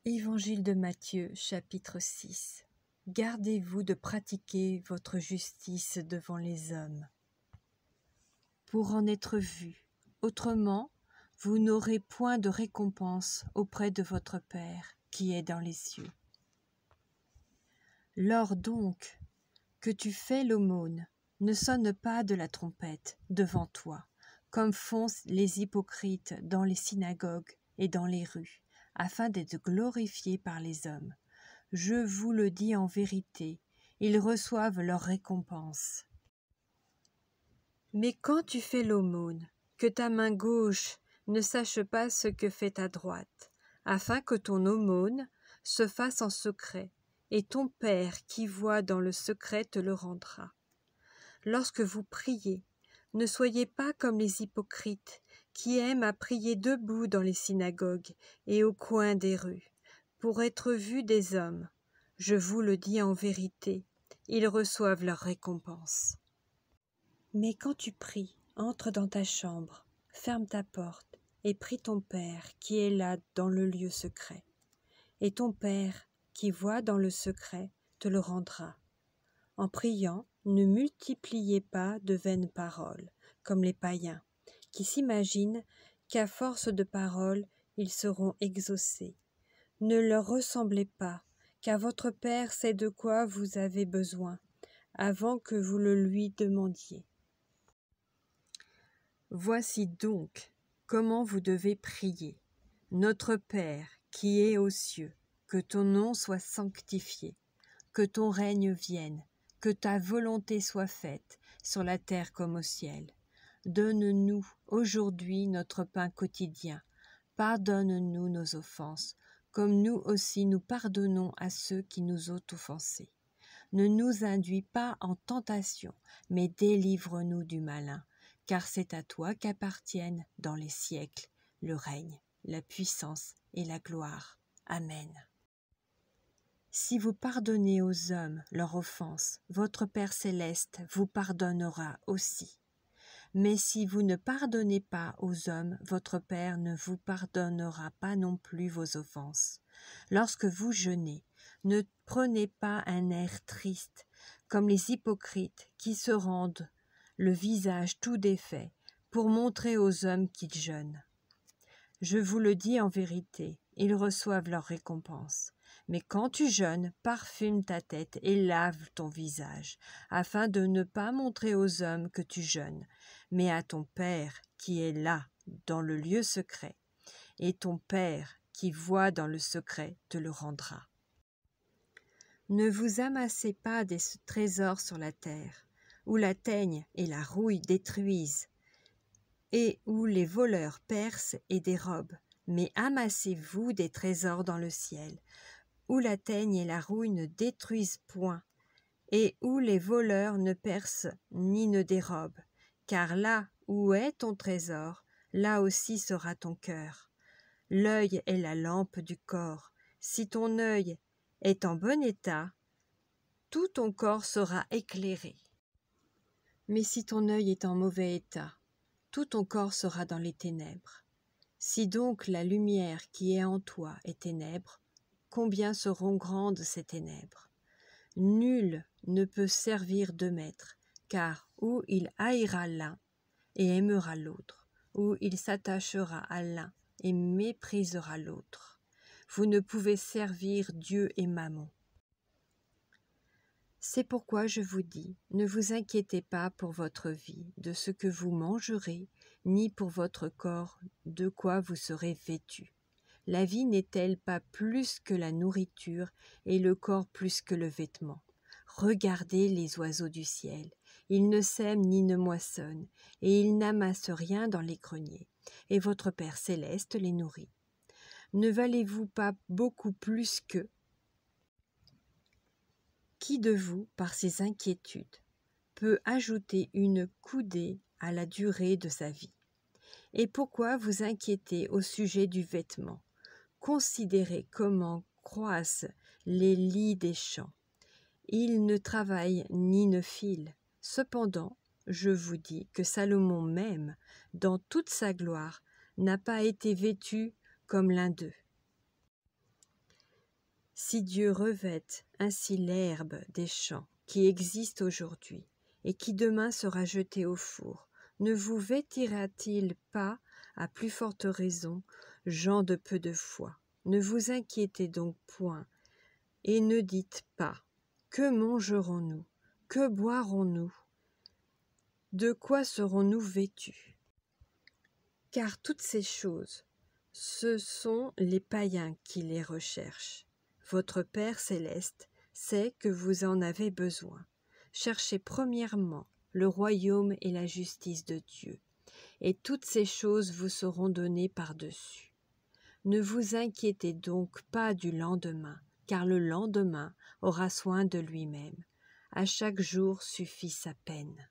Évangile de Matthieu, chapitre 6. Gardez-vous de pratiquer votre justice devant les hommes, pour en être vus. Autrement, vous n'aurez point de récompense auprès de votre Père qui est dans les cieux. Lors donc que tu fais l'aumône, ne sonne pas de la trompette devant toi, comme font les hypocrites dans les synagogues et dans les rues, afin d'être glorifiés par les hommes. Je vous le dis en vérité, ils reçoivent leur récompense. Mais quand tu fais l'aumône, que ta main gauche ne sache pas ce que fait ta droite, afin que ton aumône se fasse en secret, et ton Père qui voit dans le secret te le rendra. Lorsque vous priez, ne soyez pas comme les hypocrites, qui aiment à prier debout dans les synagogues et au coin des rues, pour être vus des hommes. Je vous le dis en vérité, ils reçoivent leur récompense. Mais quand tu pries, entre dans ta chambre, ferme ta porte, et prie ton Père qui est là dans le lieu secret. Et ton Père qui voit dans le secret te le rendra. En priant, ne multipliez pas de vaines paroles, comme les païens, qui s'imaginent qu'à force de paroles, ils seront exaucés. Ne leur ressemblez pas, car votre Père sait de quoi vous avez besoin, avant que vous le lui demandiez. Voici donc comment vous devez prier. Notre Père, qui es aux cieux, que ton nom soit sanctifié, que ton règne vienne, que ta volonté soit faite, sur la terre comme au ciel. Donne-nous aujourd'hui notre pain quotidien. Pardonne-nous nos offenses, comme nous aussi nous pardonnons à ceux qui nous ont offensés. Ne nous induis pas en tentation, mais délivre-nous du malin, car c'est à toi qu'appartiennent dans les siècles le règne, la puissance et la gloire. Amen. Si vous pardonnez aux hommes leurs offenses, votre Père céleste vous pardonnera aussi. Mais si vous ne pardonnez pas aux hommes, votre Père ne vous pardonnera pas non plus vos offenses. Lorsque vous jeûnez, ne prenez pas un air triste, comme les hypocrites qui se rendent le visage tout défait pour montrer aux hommes qu'ils jeûnent. Je vous le dis en vérité, ils reçoivent leur récompense. Mais quand tu jeûnes, parfume ta tête et lave ton visage, afin de ne pas montrer aux hommes que tu jeûnes, mais à ton Père qui est là, dans le lieu secret, et ton Père qui voit dans le secret te le rendra. Ne vous amassez pas des trésors sur la terre, où la teigne et la rouille détruisent, et où les voleurs percent et dérobent, mais amassez-vous des trésors dans le ciel, où la teigne et la rouille ne détruisent point, et où les voleurs ne percent ni ne dérobent, car là où est ton trésor, là aussi sera ton cœur. L'œil est la lampe du corps. Si ton œil est en bon état, tout ton corps sera éclairé. Mais si ton œil est en mauvais état, tout ton corps sera dans les ténèbres. Si donc la lumière qui est en toi est ténèbres, combien seront grandes ces ténèbres? Nul ne peut servir deux maîtres, car ou il haïra l'un et aimera l'autre, ou il s'attachera à l'un et méprisera l'autre. Vous ne pouvez servir Dieu et Mammon. C'est pourquoi je vous dis, ne vous inquiétez pas pour votre vie, de ce que vous mangerez, ni pour votre corps, de quoi vous serez vêtus. La vie n'est-elle pas plus que la nourriture, et le corps plus que le vêtement? Regardez les oiseaux du ciel, ils ne sèment ni ne moissonnent, et ils n'amassent rien dans les greniers, et votre Père céleste les nourrit. Ne valez-vous pas beaucoup plus qu'eux? Qui de vous, par ses inquiétudes, peut ajouter une coudée à la durée de sa vie? Et pourquoi vous inquiétez au sujet du vêtement? Considérez comment croissent les lys des champs. Ils ne travaillent ni ne filent. Cependant, je vous dis que Salomon même, dans toute sa gloire, n'a pas été vêtu comme l'un d'eux. Si Dieu revêt ainsi l'herbe des champs qui existe aujourd'hui et qui demain sera jetée au four, ne vous vêtira-t-il pas à plus forte raison, gens de peu de foi? Ne vous inquiétez donc point, et ne dites pas, que mangerons-nous? Que boirons-nous? De quoi serons-nous vêtus? Car toutes ces choses, ce sont les païens qui les recherchent. Votre Père céleste sait que vous en avez besoin. Cherchez premièrement le royaume et la justice de Dieu, et toutes ces choses vous seront données par-dessus. Ne vous inquiétez donc pas du lendemain, car le lendemain aura soin de lui-même. À chaque jour suffit sa peine.